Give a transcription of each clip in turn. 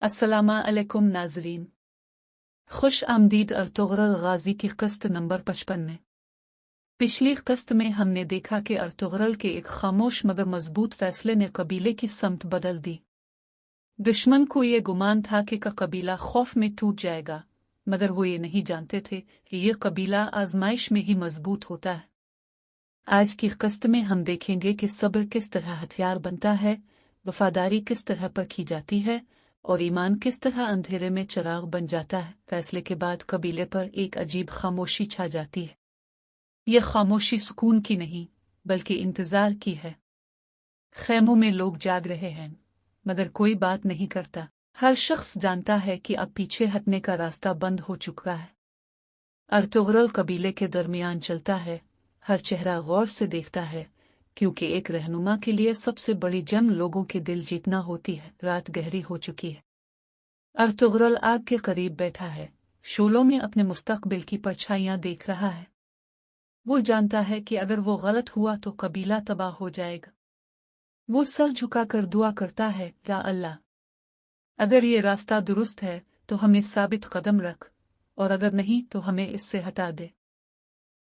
अस्सलाम अलैकुम नाजरीन, खुश आमदीद अर्तुगरुल गाजी की किस्त नंबर 55 में। पिछली किस्त में हमने देखा कि अर्तुगरुल के एक खामोश मगर मजबूत फैसले ने कबीले की समत बदल दी। दुश्मन को ये गुमान था कि कबीला खौफ में टूट जाएगा, मगर वो ये नहीं जानते थे कि ये कबीला आजमाइश में ही मजबूत होता है। आज की किस्त में हम देखेंगे कि सब्र किस तरह हथियार बनता है, वफादारी किस तरह परखी जाती है और ईमान किस तरह अंधेरे में चिराग बन जाता है। फैसले के बाद कबीले पर एक अजीब खामोशी छा जाती है। यह खामोशी सुकून की नहीं बल्कि इंतजार की है। खैमों में लोग जाग रहे हैं मगर कोई बात नहीं करता। हर शख्स जानता है कि अब पीछे हटने का रास्ता बंद हो चुका है। अर्तुगरुल कबीले के दरमियान चलता है, हर चेहरा गौर से देखता है, क्योंकि एक रहनुमा के लिए सबसे बड़ी जंग लोगों के दिल जीतना होती है। रात गहरी हो चुकी है। अर्तुगरुल आग के करीब बैठा है, शोलों में अपने मुस्तकबिल की परछाइयां देख रहा है। वो जानता है कि अगर वो गलत हुआ तो कबीला तबाह हो जाएगा। वो सर झुकाकर दुआ करता है, या अल्लाह, अगर ये रास्ता दुरुस्त है तो हमें साबित कदम रख, और अगर नहीं तो हमें इससे हटा दे।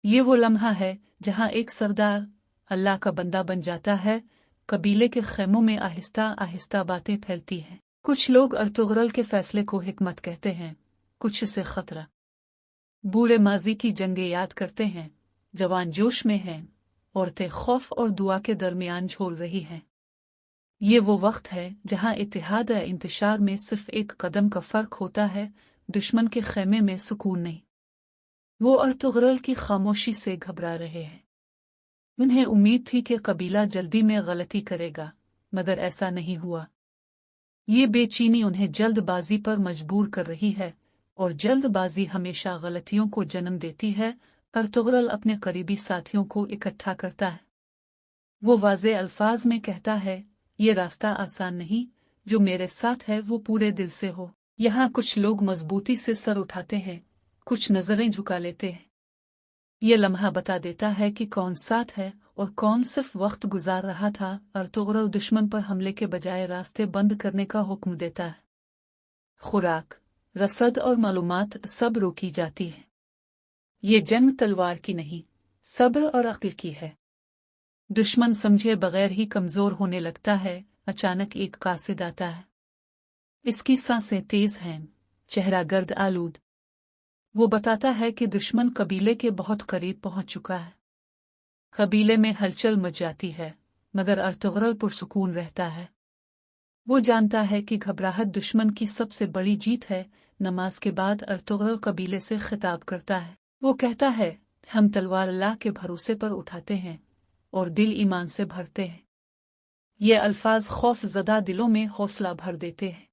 ये वो लम्हा है जहां एक सरदार अल्लाह का बंदा बन जाता है। कबीले के खेमों में आहिस्ता आहिस्ता बातें फैलती हैं। कुछ लोग अर्तुगरुल के फैसले को हिकमत कहते हैं, कुछ उसे खतरा। बूढ़े माजी की जंगें याद करते हैं, जवान जोश में हैं, औरतें खौफ और दुआ के दरमियान झोल रही हैं। ये वो वक्त है जहां इत्तेहाद या इंतशार में सिर्फ एक कदम का फर्क होता है। दुश्मन के खेमे में सुकून नहीं। वो अर्तुगरुल की खामोशी से घबरा रहे हैं। उन्हें उम्मीद थी कि कबीला जल्दी में गलती करेगा, मगर ऐसा नहीं हुआ। ये बेचैनी उन्हें जल्दबाजी पर मजबूर कर रही है, और जल्दबाजी हमेशा गलतियों को जन्म देती है। अर्तुगरुल अपने करीबी साथियों को इकट्ठा करता है। वो वाज़े अल्फाज में कहता है, ये रास्ता आसान नहीं, जो मेरे साथ है वो पूरे दिल से हो। यहाँ कुछ लोग मजबूती से सर उठाते हैं, कुछ नजरें झुका लेते हैं। ये लम्हा बता देता है कि कौन साथ है और कौन सिर्फ वक्त गुजार रहा था। अर्तुगरुल दुश्मन पर हमले के बजाय रास्ते बंद करने का हुक्म देता है। खुराक, रसद और मालूमात सब रोकी जाती है। ये जंग तलवार की नहीं, सब्र और अक्ल की है। दुश्मन समझे बगैर ही कमजोर होने लगता है। अचानक एक कासिद आता है। इसकी सांसें तेज हैं, चेहरा गर्द आलूद। वो बताता है कि दुश्मन कबीले के बहुत करीब पहुंच चुका है। कबीले में हलचल मच जाती है, मगर अर्तुगरुल पुरसुकून रहता है। वो जानता है कि घबराहट दुश्मन की सबसे बड़ी जीत है। नमाज के बाद अर्तुगरुल कबीले से खिताब करता है। वो कहता है, हम तलवार अल्लाह के भरोसे पर उठाते हैं और दिल ईमान से भरते हैं। ये अल्फाज खौफ ज़दा दिलों में हौसला भर देते हैं।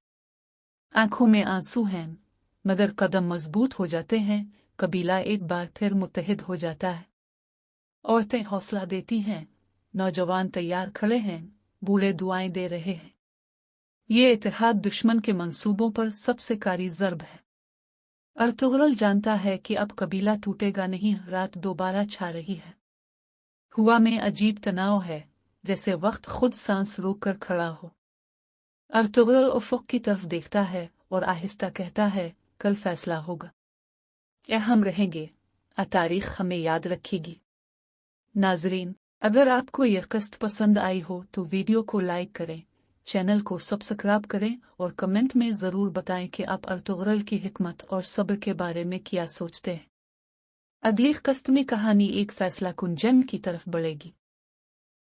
आंखों में आंसू हैं, मगर कदम मजबूत हो जाते हैं। कबीला एक बार फिर मुत्तहिद हो जाता है। औरतें हौसला देती हैं, नौजवान तैयार खड़े हैं, बूढ़े दुआएं दे रहे हैं। ये इत्तेहाद दुश्मन के मंसूबों पर सबसे कारी ज़र्ब है। अर्तुगरुल जानता है कि अब कबीला टूटेगा नहीं। रात दोबारा छा रही है। हवा में अजीब तनाव है, जैसे वक्त खुद सांस रोक कर खड़ा हो। अर्तुगरुल उफ़ुक़ की तरफ देखता है और आहिस्ता कहता है, कल फैसला होगा। क्या हम रहेंगे? तारीख हमें याद रखेगी। नाजरीन, अगर आपको यह किस्त पसंद आई हो तो वीडियो को लाइक करें, चैनल को सब्सक्राइब करें और कमेंट में ज़रूर बताएं कि आप अर्तुगरुल की हिकमत और सब्र के बारे में क्या सोचते हैं। अगली किस्त में कहानी एक फैसला कुन जंग की तरफ बढ़ेगी।